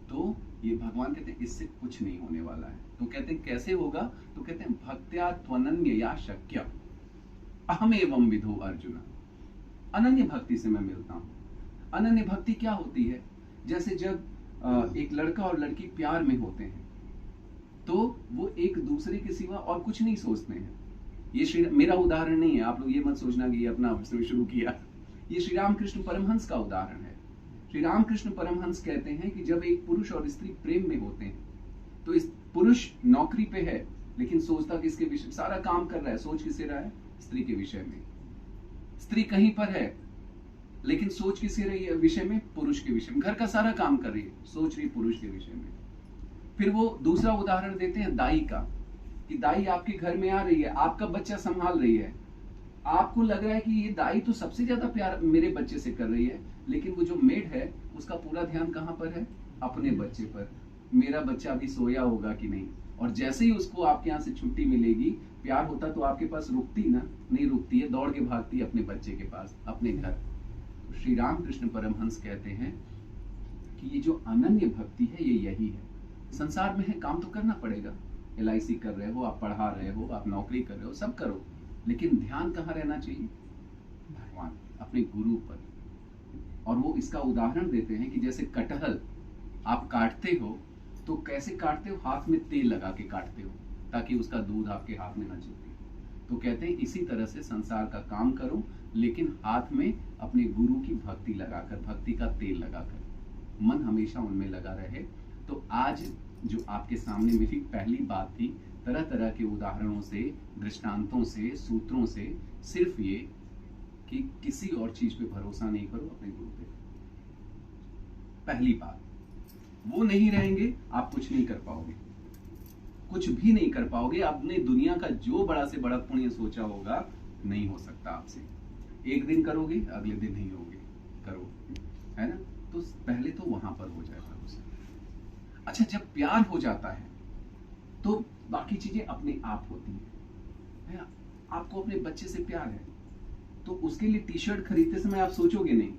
तो ये भगवान कहते हैं इससे कुछ नहीं होने वाला है। तो कहते हैं कैसे होगा, तो कहते हैं भक्त्या त्वनन्यया शक्य अहम एवं विधो अर्जुन। अनन्य भक्ति से मैं मिलता हूं। अनन्य भक्ति क्या होती है, जैसे जब एक लड़का और लड़की प्यार में होते हैं तो वो एक दूसरे के सिवा और कुछ नहीं सोचते हैं। ये मेरा उदाहरण नहीं है, आप लोग ये मत सोचना कि ये अपना शुरू किया, ये श्री रामकृष्ण परमहंस का उदाहरण है। श्री रामकृष्ण परमहंस कहते हैं कि जब एक पुरुष और स्त्री प्रेम में होते हैं तो इस पुरुष नौकरी पे है लेकिन सोचता किसके विषय, सारा काम कर रहा है, सोच किससे रहा है, स्त्री के विषय में। स्त्री कहीं पर है लेकिन सोच किसके रही है, विषय में, पुरुष के विषय में। घर का सारा काम कर रही है, सोच रही पुरुष के विषय में। फिर वो दूसरा उदाहरण देते हैं दाई का, कि दाई आपके घर में आ रही है, आपका बच्चा संभाल रही है, आपको लग रहा है कि ये दाई तो सबसे ज्यादा प्यार मेरे बच्चे से कर रही है, लेकिन वो जो मेड है उसका पूरा ध्यान कहां पर है, अपने बच्चे पर। मेरा बच्चा अभी सोया होगा कि नहीं। और जैसे ही उसको आपके यहाँ से छुट्टी मिलेगी, प्यार होता तो आपके पास रुकती ना, नहीं रुकती है, दौड़ के भागती है अपने बच्चे के पास, अपने घर। तो श्री रामकृष्ण परमहंस कहते हैं कि ये जो अनन्य भक्ति है ये यही है। संसार में है, काम तो करना पड़ेगा, LIC कर रहे हो, आप पढ़ा रहे हो, आप नौकरी कर रहे हो, सब करो, लेकिन ध्यान कहाँ रहना चाहिए, भगवान, अपने गुरु पर। और वो इसका उदाहरण देते हैं कि जैसे कटहल आप काटते हो तो कैसे काटते हो, हाथ में तेल लगा के काटते हो ताकि उसका दूध आपके हाथ में न चुभे। तो कहते हैं इसी तरह से संसार का काम करो, लेकिन हाथ में अपने गुरु की भक्ति लगाकर, भक्ति का तेल लगाकर, मन हमेशा उनमें लगा रहे। तो आज जो आपके सामने मेरी पहली बात थी, तरह तरह के उदाहरणों से, दृष्टांतों से, सूत्रों से, सिर्फ ये कि किसी और चीज पे भरोसा नहीं करो, अपने गुरु पे। पहली बात, वो नहीं रहेंगे आप कुछ नहीं कर पाओगे, कुछ भी नहीं कर पाओगे। आपने दुनिया का जो बड़ा से बड़ा पुण्य सोचा होगा नहीं हो सकता आपसे। एक दिन करोगे, अगले दिन नहीं होगे, करो, है ना। तो पहले तो वहां पर हो जाए भरोसा। अच्छा, जब प्यार हो जाता है तो बाकी चीजें अपने आप होती है। आपको अपने बच्चे से प्यार है तो उसके लिए टी-शर्ट खरीदते समय आप सोचोगे नहीं,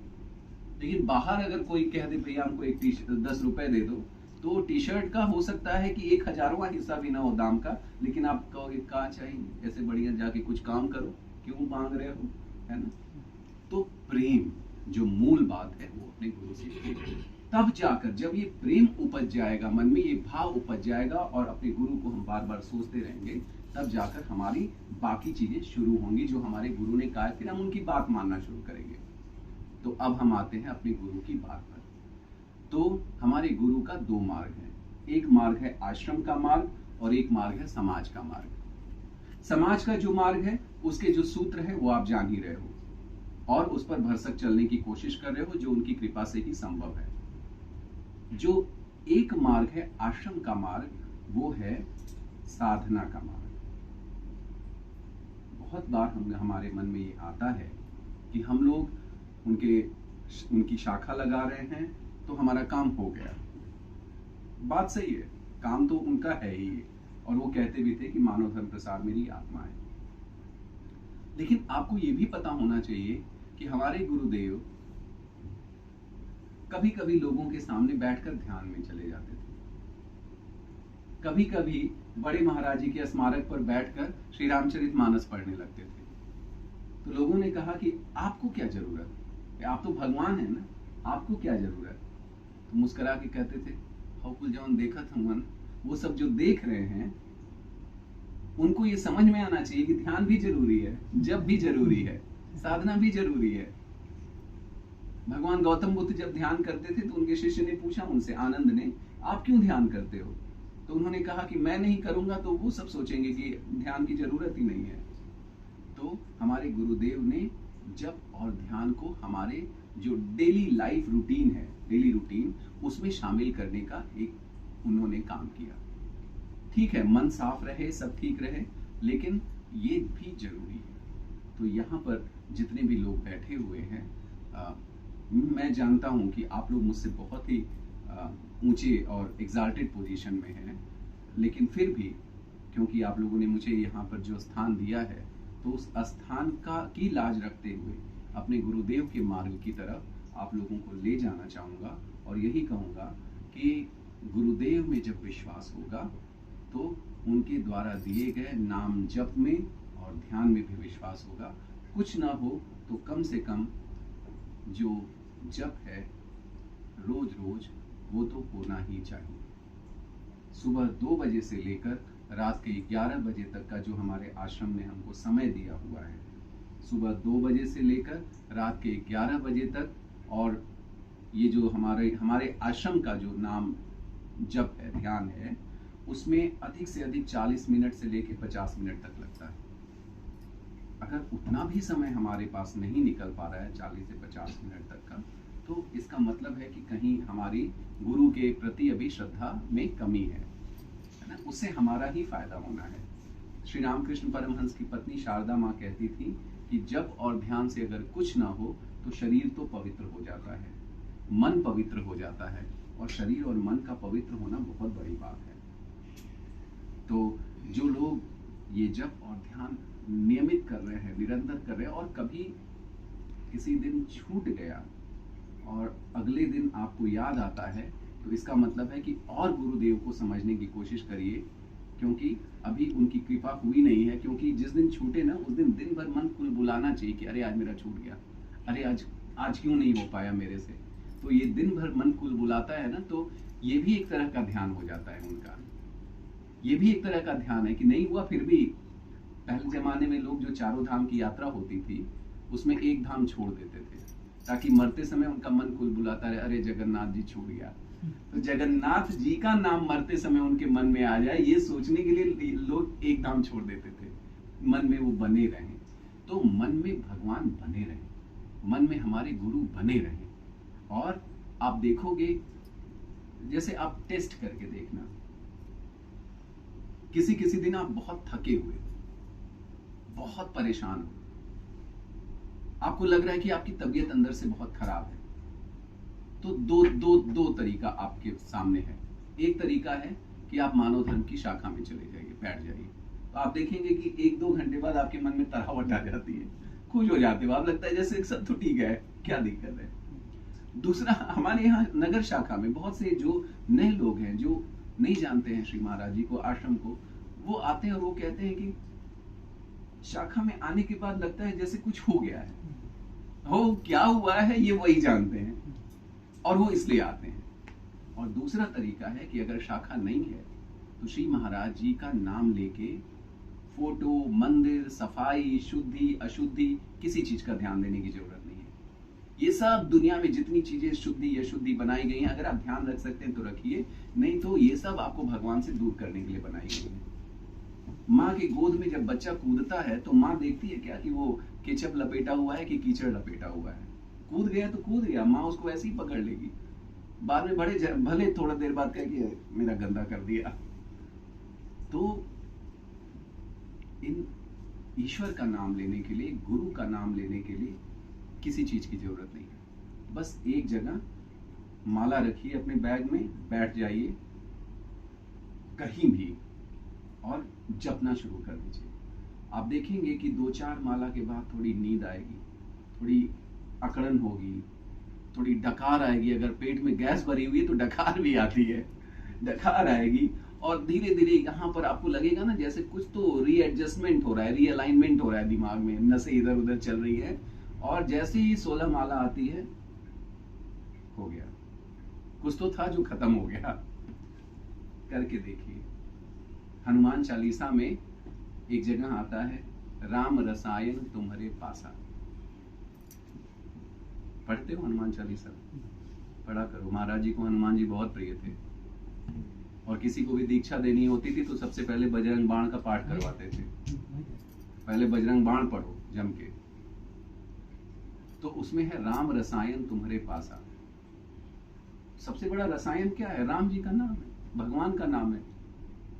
लेकिन बाहर अगर कोई कह दे भैया हमको एक टी-शर्ट 10 रुपए दे दो, तो टी-शर्ट का हो सकता है कि 1/1000वां हिस्सा भी ना हो दाम का, लेकिन आप कहोगे कहाँ चाहिए, ऐसे बढ़िया जाके कुछ काम करो, क्यों मांग रहे हो, है ना। तो प्रेम जो मूल बात है वो अपने गुरु से, तब जाकर जब ये प्रेम उपज जाएगा मन में, ये भाव उपज जाएगा और अपने गुरु को हम बार बार सोचते रहेंगे, तब जाकर हमारी बाकी चीजें शुरू होंगी जो हमारे गुरु ने कहा, फिर हम उनकी बात मानना शुरू करेंगे। तो अब हम आते हैं अपने गुरु की बात पर। तो हमारे गुरु का 2 मार्ग है, एक मार्ग है आश्रम का मार्ग और एक मार्ग है समाज का मार्ग। समाज का जो मार्ग है, उसके जो सूत्र है वो आप जान ही रहे हो और उस पर भरसक चलने की कोशिश कर रहे हो, जो उनकी कृपा से ही संभव है। जो एक मार्ग है आश्रम का मार्ग, वो है साधना का मार्ग। बहुत बार हमारे मन में ये आता है कि हम लोग उनकी शाखा लगा रहे हैं तो हमारा काम हो गया। बात सही है, काम तो उनका है ही, और वो कहते भी थे कि मानव धर्म प्रसार मेरी आत्मा है। लेकिन आपको ये भी पता होना चाहिए कि हमारे गुरुदेव कभी कभी लोगों के सामने बैठकर ध्यान में चले जाते थे। कभी कभी बड़े महाराज जी के स्मारक पर बैठकर श्री रामचरितमानस पढ़ने लगते थे। तो लोगों ने कहा कि आपको क्या जरूरत है, आप तो भगवान है ना, आपको क्या जरूरत। तो मुस्कुरा के कहते थे, हौकुल जौन देखत हमन, वो सब जो देख रहे हैं उनको ये समझ में आना चाहिए कि ध्यान भी जरूरी है, जप भी जरूरी है, साधना भी जरूरी है। भगवान गौतम बुद्ध जब ध्यान करते थे तो उनके शिष्य ने पूछा उनसे, आनंद ने, आप क्यों ध्यान करते हो? तो उन्होंने कहा कि मैं नहीं करूंगा तो वो सब सोचेंगे कि ध्यान की जरूरत ही नहीं है। तो हमारे गुरुदेव ने जप और ध्यान को हमारे जो डेली लाइफ रूटीन है, डेली रूटीन, उसमें शामिल करने का एक उन्होंने काम किया। ठीक है, मन साफ रहे, सब ठीक रहे, लेकिन ये भी जरूरी है। तो यहाँ पर जितने भी लोग बैठे हुए हैं, मैं जानता हूं कि आप लोग मुझसे बहुत ही ऊंचे और एग्जाल्टेड पोजीशन में हैं, लेकिन फिर भी क्योंकि आप लोगों ने मुझे यहाँ पर जो स्थान दिया है, तो उस स्थान की लाज रखते हुए अपने गुरुदेव के मार्ग की तरफ आप लोगों को ले जाना चाहूँगा और यही कहूँगा कि गुरुदेव में जब विश्वास होगा तो उनके द्वारा दिए गए नाम जप में और ध्यान में भी विश्वास होगा। कुछ ना हो तो कम से कम जो जप है रोज रोज, वो तो होना ही चाहिए। सुबह 2 बजे से लेकर रात के 11 बजे तक का जो हमारे आश्रम ने हमको समय दिया हुआ है, सुबह 2 बजे से लेकर रात के 11 बजे तक, और ये जो हमारे आश्रम का जो नाम जप है, ध्यान है, उसमें अधिक से अधिक 40 मिनट से लेकर 50 मिनट तक लगता है। अगर उतना भी समय हमारे पास नहीं निकल पा रहा है 40 से 50 मिनट तक का, तो इसका मतलब है कि कहीं हमारी गुरु के प्रति अभी श्रद्धा में कमी है ना, उससे हमारा ही फायदा होना है। श्री रामकृष्ण परमहंस की पत्नी शारदा माँ कहती थी कि जप और ध्यान से अगर कुछ ना हो तो शरीर तो पवित्र हो जाता है, मन पवित्र हो जाता है, और शरीर और मन का पवित्र होना बहुत बड़ी बात है। तो जो लोग ये जप और ध्यान नियमित कर रहे हैं, निरंतर कर रहे हैं, और कभी किसी दिन छूट गया और अगले दिन आपको याद आता है, तो इसका मतलब है कि और गुरुदेव को समझने की कोशिश करिए, क्योंकि अभी उनकी कृपा हुई नहीं है। क्योंकि जिस दिन छूटे ना, उस दिन भर मन कुल बुलाना चाहिए कि अरे आज मेरा छूट गया, अरे आज क्यों नहीं हो पाया मेरे से। तो ये दिन भर मन कुल बुलाता है ना, तो ये भी एक तरह का ध्यान हो जाता है उनका। ये भी एक तरह का ध्यान है कि नहीं हुआ फिर भी। पहले जमाने में लोग जो चारों धाम की यात्रा होती थी, उसमें एक धाम छोड़ देते थे ताकि मरते समय उनका मन कुल बुलाता रहे, अरे जगन्नाथ जी छूट गया। तो जगन्नाथ जी का नाम मरते समय उनके मन में आ जाए, ये सोचने के लिए लोग एक धाम छोड़ देते थे, मन में वो बने रहें। तो मन में भगवान बने रहें, मन में हमारे गुरु बने रहें। और आप देखोगे, जैसे आप टेस्ट करके देखना, किसी दिन आप बहुत थके हुए, बहुत परेशान हो, आपको लग रहा है कि आपकी तबीयत अंदर से बहुत खराब है, तो दो तरीका आपके सामने है। एक तरीका है कि आप मानव धर्म की शाखा में चले जाइए, बैठ जाइए, तो आप देखेंगे कि 1-2 घंटे बाद आपके मन में तरावट आ जाती है, खुश हो जाते हो, आप लगता है जैसे सब तो ठीक है, क्या दिक्कत है। दूसरा, हमारे यहाँ नगर शाखा में बहुत से जो नए लोग हैं, जो नहीं जानते हैं श्री महाराज जी को, आश्रम को, वो आते हैं और वो कहते हैं कि शाखा में आने के बाद लगता है जैसे कुछ हो गया है, हो क्या हुआ है ये वही जानते हैं, और वो इसलिए आते हैं। और दूसरा तरीका है कि अगर शाखा नहीं है तो श्री महाराज जी का नाम लेके फोटो, मंदिर, सफाई, शुद्धि अशुद्धि, किसी चीज का ध्यान देने की जरूरत नहीं है। ये सब दुनिया में जितनी चीजें शुद्धि अशुद्धि बनाई गई हैं, अगर आप ध्यान रख सकते हैं तो रखिए, नहीं तो ये सब आपको भगवान से दूर करने के लिए बनाई गई है। माँ की गोद में जब बच्चा कूदता है तो माँ देखती है क्या कि वो केचप लपेटा हुआ है कि कीचड़ लपेटा हुआ है। कूद गया तो कूद गया, माँ उसको ऐसे ही पकड़ लेगी। बाद में भले थोड़ा देर बाद कहेगी मेरा गंदा कर दिया। तो इन ईश्वर का नाम लेने के लिए, गुरु का नाम लेने के लिए किसी चीज की जरूरत नहीं है। बस एक जगह माला रखिए अपने बैग में, बैठ जाइए कहीं भी और जपना शुरू कर दीजिए। आप देखेंगे कि 2-4 माला के बाद थोड़ी नींद आएगी, थोड़ी अकड़न होगी, थोड़ी डकार आएगी। अगर पेट में गैस भरी हुई है तो डकार भी आती है, डकार आएगी। और धीरे धीरे यहाँ पर आपको लगेगा ना जैसे कुछ तो रीएडजस्टमेंट हो रहा है, रीअलाइनमेंट हो रहा है, दिमाग में नसें इधर उधर चल रही है। और जैसे ही 16 माला आती है, हो गया, कुछ तो था जो खत्म हो गया। करके देखिए। हनुमान चालीसा में एक जगह आता है, राम रसायन तुम्हारे पासा। पढ़ते हो हनुमान चालीसा? पढ़ा करो। महाराज जी को हनुमान जी बहुत प्रिय थे, और किसी को भी दीक्षा देनी होती थी तो सबसे पहले बजरंग बाण का पाठ करवाते थे। पहले बजरंग बाण पढ़ो जम के। तो उसमें है राम रसायन तुम्हारे पासा। सबसे बड़ा रसायन क्या है? राम जी का नाम है, भगवान का नाम है।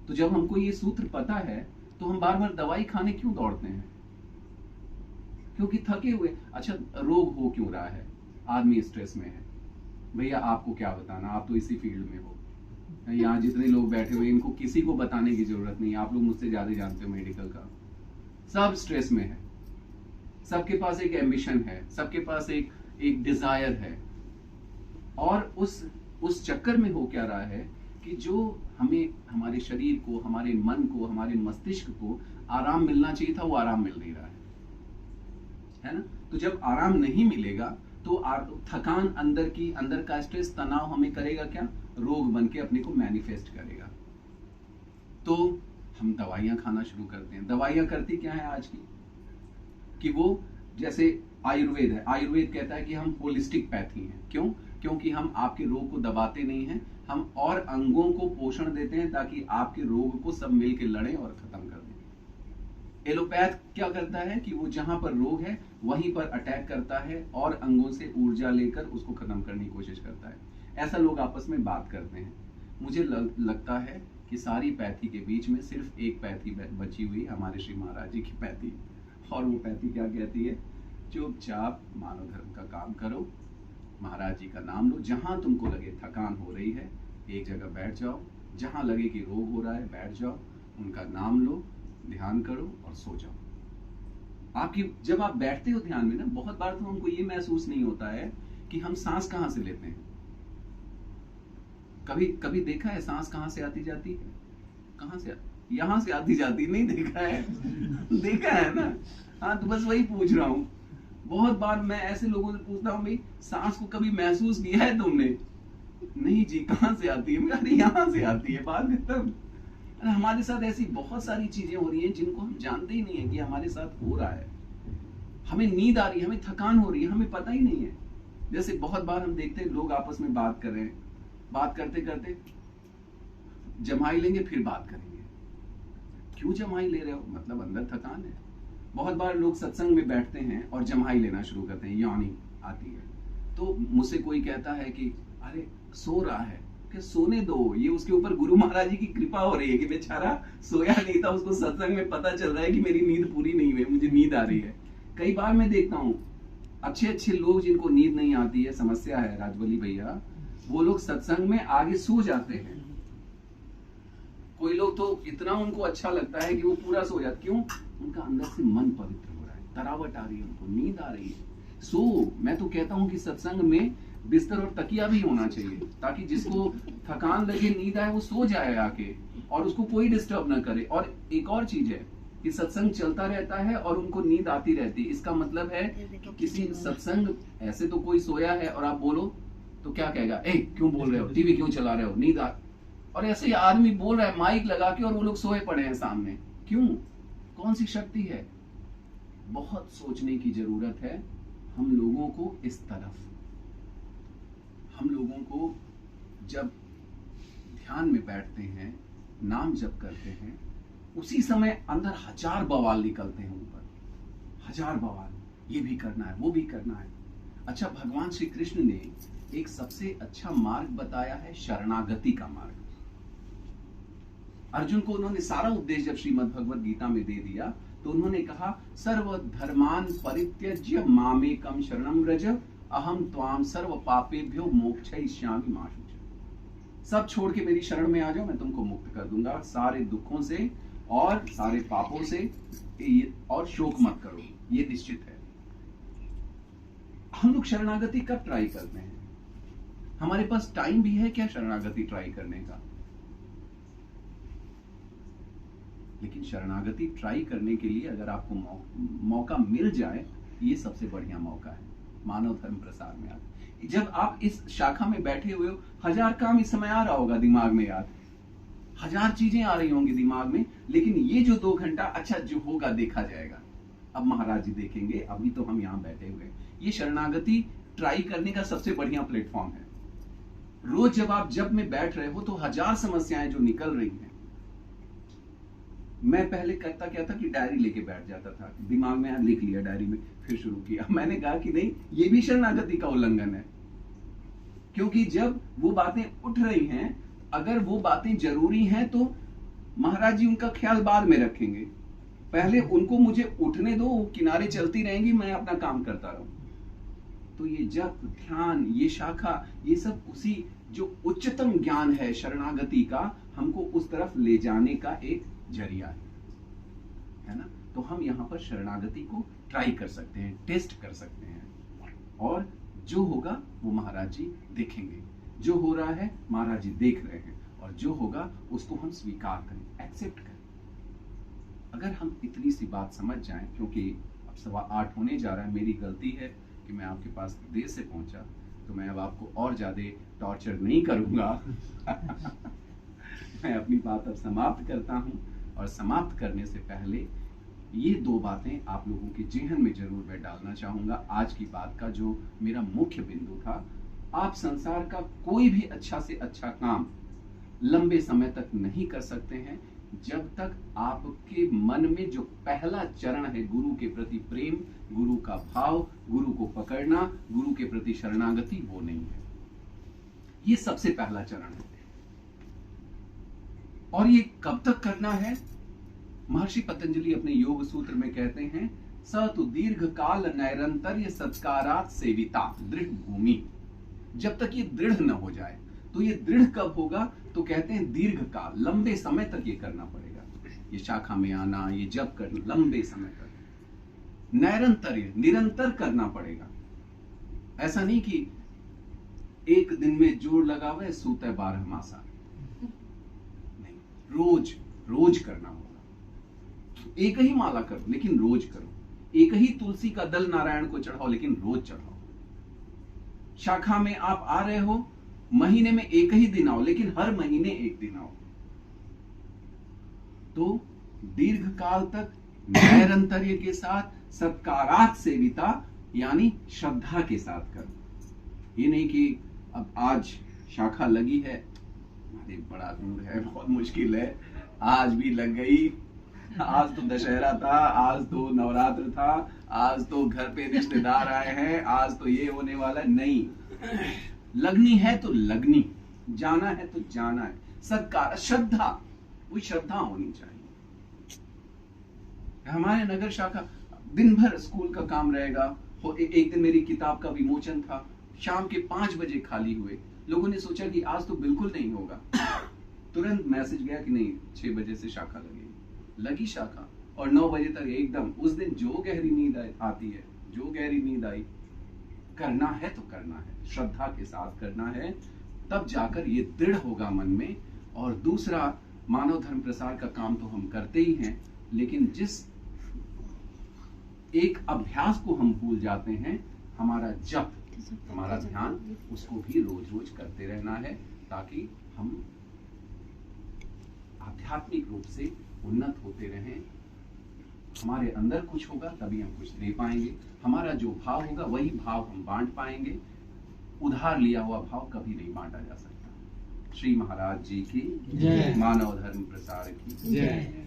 तो जब हमको ये सूत्र पता है तो हम बार बार दवाई खाने क्यों दौड़ते हैं? क्योंकि थके हुए। अच्छा, रोग हो क्यों रहा है? आदमी स्ट्रेस में है। भैया आपको क्या बताना, आप तो इसी फील्ड में हो। यहाँ जितने लोग बैठे हुए इनको किसी को बताने की जरूरत नहीं, आप लोग मुझसे ज्यादा जानते हो मेडिकल का। सब स्ट्रेस में है, सबके पास एक एम्बिशन है, सबके पास एक डिजायर है। और उस चक्कर में हो क्या रहा है कि जो हमें, हमारे शरीर को, हमारे मन को, हमारे मस्तिष्क को आराम मिलना चाहिए था, वो आराम मिल नहीं रहा है ना? तो जब आराम नहीं मिलेगा तो थकान, अंदर का स्ट्रेस, तनाव हमें करेगा क्या? रोग बन के अपने को मैनिफेस्ट करेगा। तो हम दवाइयां खाना शुरू करते हैं। दवाइयां करती क्या है आज की? कि वो जैसे आयुर्वेद है, आयुर्वेद कहता है कि हम होलिस्टिक पैथी हैं। क्यों? क्योंकि हम आपके रोग को दबाते नहीं हैं, हम और अंगों को पोषण देते हैं ताकि आपके रोग को सब मिलके लड़ें और खत्म कर दें। एलोपैथ क्या करता है कि वो जहां पर रोग है वहीं पर अटैक करता है और अंगों से ऊर्जा लेकर उसको खत्म करने की कोशिश करता है। ऐसा लोग आपस में बात करते हैं। मुझे लगता है कि सारी पैथी के बीच में सिर्फ एक पैथी बची हुई, हमारे श्री महाराज जी की पैथी। और वो पैथी क्या कहती है? चुपचाप मानव धर्म का काम करो, महाराज जी का नाम लो। जहां तुमको लगे थकान हो रही है, एक जगह बैठ जाओ। जहां लगे कि रोग हो रहा है, बैठ जाओ, उनका नाम लो, ध्यान करो और सो जाओ। आपकी जब आप बैठते हो ध्यान में ना, बहुत बार तो हमको ये महसूस नहीं होता है कि हम सांस कहां से लेते हैं। कभी देखा है सांस कहां से आती जाती है? कहां से? यहां से आती जाती नहीं देखा है? देखा है ना? हाँ, तो बस वही पूछ रहा हूं। बहुत बार मैं ऐसे लोगों से पूछता हूँ, भाई सांस को कभी महसूस किया है तुमने? नहीं जी, कहां से आती है? अरे यहाँ से आती है, बात खत्म। हमारे साथ ऐसी बहुत सारी चीजें हो रही हैं जिनको हम जानते ही नहीं है कि हमारे साथ हो रहा है। हमें नींद आ रही है, हमें थकान हो रही है, हमें पता ही नहीं है। जैसे बहुत बार हम देखते हैं लोग आपस में बात कर रहे हैं, बात करते करते जमाई लेंगे फिर बात करेंगे। क्यों जमाई ले रहे हो? मतलब अंदर थकान है। बहुत बार लोग सत्संग में बैठते हैं और जमाई लेना शुरू करते हैं, यानी आती है। तो मुझसे कोई कहता है कि अरे सो रहा है, कि सोने दो, ये उसके ऊपर गुरु महाराज जी की कृपा हो रही है कि बेचारा सोया नहीं था, उसको सत्संग में पता चल रहा है कि मेरी नींद पूरी नहीं हुई, मुझे नींद आ रही है। कई बार मैं देखता हूँ अच्छे लोग जिनको नींद नहीं आती है, समस्या है राजवली भैया, वो लोग सत्संग में आगे सो जाते हैं। कोई लोग तो इतना उनको अच्छा लगता है कि वो पूरा सो जाते। क्यों? उनका अंदर से मन पवित्र हो रहा है, तरावट आ रही है, उनको नींद आ रही है। सो मैं तो कहता हूँ कि सत्संग में बिस्तर और तकिया भी होना चाहिए, ताकि जिसको थकान लगे, नींद आए, वो सो जाए आके और उसको कोई डिस्टर्ब ना करे। और एक और चीज है कि सत्संग चलता रहता है और उनको नींद आती रहती है। इसका मतलब है कि किसी सत्संग, ऐसे तो कोई सोया है और आप बोलो तो क्या कहेगा? ए क्यों बोल रहे हो, टीवी क्यों चला रहे हो, नींद आ। और ऐसे ही आदमी बोल रहा है माइक लगा के और वो लोग सोए पड़े हैं सामने। क्यों? कौन सी शक्ति है? बहुत सोचने की जरूरत है हम लोगों को इस तरफ। हम लोगों को जब ध्यान में बैठते हैं, नाम जप करते हैं, उसी समय अंदर 1000 बवाल निकलते हैं ऊपर, 1000 बवाल, ये भी करना है, वो भी करना है। अच्छा, भगवान श्री कृष्ण ने एक सबसे अच्छा मार्ग बताया है, शरणागति का मार्ग। अर्जुन को उन्होंने सारा उपदेश जब श्रीमद् भगवद गीता में दे दिया, तो उन्होंने कहा सर्व धर्मान परित्यज्य मामेकम शरणम व्रज अहम त्वाम सर्व पापेभ्यो मोक्षयिष्यामि मा शुचः। सब छोड़ के मेरी शरण में आ जाओ, मैं तुमको मुक्त कर दूंगा सारे दुखों से और सारे पापों से, और शोक मत करो, ये निश्चित है। हम लोग शरणागति कब ट्राई करते हैं? हमारे पास टाइम भी है क्या शरणागति ट्राई करने का? लेकिन शरणागति ट्राई करने के लिए अगर आपको मौका मिल जाए, ये सबसे बढ़िया मौका है मानव धर्म प्रसार में। आप जब आप इस शाखा में बैठे हुए हो, 1000 काम इस समय आ रहा होगा दिमाग में, यार 1000 चीजें आ रही होंगी दिमाग में, लेकिन ये जो 2 घंटा, अच्छा जो होगा देखा जाएगा, अब महाराज जी देखेंगे, अभी तो हम यहाँ बैठे हुए। ये शरणागति ट्राई करने का सबसे बढ़िया प्लेटफॉर्म है। रोज जब आप जब में बैठ रहे हो तो 1000 समस्याएं जो निकल रही हैं। मैं पहले करता क्या था कि डायरी लेके बैठ जाता था, दिमाग में लिख लिया डायरी में, फिर शुरू किया। मैंने कहा कि नहीं, ये भी शरणागति का उल्लंघन है, क्योंकि जब वो बातें उठ रही हैं, अगर वो बातें जरूरी हैं तो महाराज जी उनका ख्याल बाद में रखेंगे, पहले उनको मुझे उठने दो, वो किनारे चलती रहेंगी, मैं अपना काम करता रहूं। तो ये जप, ध्यान, ये शाखा, ये सब उसी जो उच्चतम ज्ञान है शरणागति का, हमको उस तरफ ले जाने का एक जरिया है ना। तो हम यहाँ पर शरणागति को ट्राई कर सकते हैं, टेस्ट कर सकते हैं, और जो होगा वो महाराज जी देखेंगे। जो हो रहा है महाराज जी देख रहे हैं, और जो होगा उसको हम स्वीकार करें, एक्सेप्ट करें। अगर हम इतनी सी बात समझ जाएं, क्योंकि अब 8:15 होने जा रहा है, मेरी गलती है कि मैं आपके पास देर से पहुंचा, तो मैं अब आपको और ज्यादा टॉर्चर नहीं करूंगा। मैं अपनी बात अब समाप्त करता हूं, और समाप्त करने से पहले ये 2 बातें आप लोगों के जेहन में जरूर मैं डालना चाहूंगा। आज की बात का जो मेरा मुख्य बिंदु था, आप संसार का कोई भी अच्छा से अच्छा काम लंबे समय तक नहीं कर सकते हैं जब तक आपके मन में जो पहला चरण है गुरु के प्रति प्रेम, गुरु का भाव, गुरु को पकड़ना, गुरु के प्रति शरणागति, वो नहीं है। ये सबसे पहला चरण है। और ये कब तक करना है? महर्षि पतंजलि अपने योग सूत्र में कहते हैं, स तु दीर्घ काल नैरंतर्य सत्कारात् सेविता दृढ़ भूमि। जब तक ये दृढ़ न हो जाए, तो ये दृढ़ कब होगा? तो कहते हैं दीर्घ काल, लंबे समय तक ये करना पड़ेगा। ये शाखा में आना, ये जप करना, लंबे समय तक। नैरंतर्य, निरंतर करना पड़ेगा। ऐसा नहीं कि एक दिन में जोड़ लगावे सूते 12 मासा, नहीं, रोज रोज करना होगा। एक ही माला करो लेकिन रोज करो, एक ही तुलसी का दल नारायण को चढ़ाओ लेकिन रोज चढ़ाओ। शाखा में आप आ रहे हो, महीने में एक ही दिन आओ, लेकिन हर महीने एक दिन आओ। तो दीर्घ काल तक नैरंतर्य के साथ सत्कारात् सेविता, यानी श्रद्धा के साथ करो। ये नहीं कि अब आज शाखा लगी है, अरे बड़ा दूर है, बहुत मुश्किल है, आज भी लग गई, आज तो दशहरा था, आज तो नवरात्र था, आज तो घर पे रिश्तेदार आए हैं, आज तो ये होने वाला है। नहीं, लगनी है तो लगनी, जाना है तो जाना है। सत्कार, श्रद्धा, वो श्रद्धा होनी चाहिए। हमारे नगर शाखा दिन भर स्कूल का काम रहेगा। एक दिन मेरी किताब का विमोचन था, शाम के 5 बजे खाली हुए। लोगों ने सोचा कि आज तो बिल्कुल नहीं होगा, तुरंत मैसेज गया कि नहीं 6 बजे से शाखा लगेगी। लगी शाखा, और 9 बजे तक एकदम, उस दिन जो गहरी नींद आती है, जो गहरी नींद आई, करना है तो करना है, श्रद्धा के साथ करना है, तब जाकर ये दृढ़ होगा मन में। और दूसरा, मानव धर्म प्रसार का काम तो हम करते ही हैं, लेकिन जिस एक अभ्यास को हम भूल जाते हैं, हमारा जप, हमारा ध्यान, उसको भी रोज रोज करते रहना है, ताकि हम आध्यात्मिक रूप से उन्नत होते रहें। हमारे अंदर कुछ होगा तभी हम कुछ दे पाएंगे। हमारा जो भाव होगा वही भाव हम बांट पाएंगे। उधार लिया हुआ भाव कभी नहीं बांटा जा सकता। श्री महाराज जी की जय, मानव धर्म प्रसार की जय।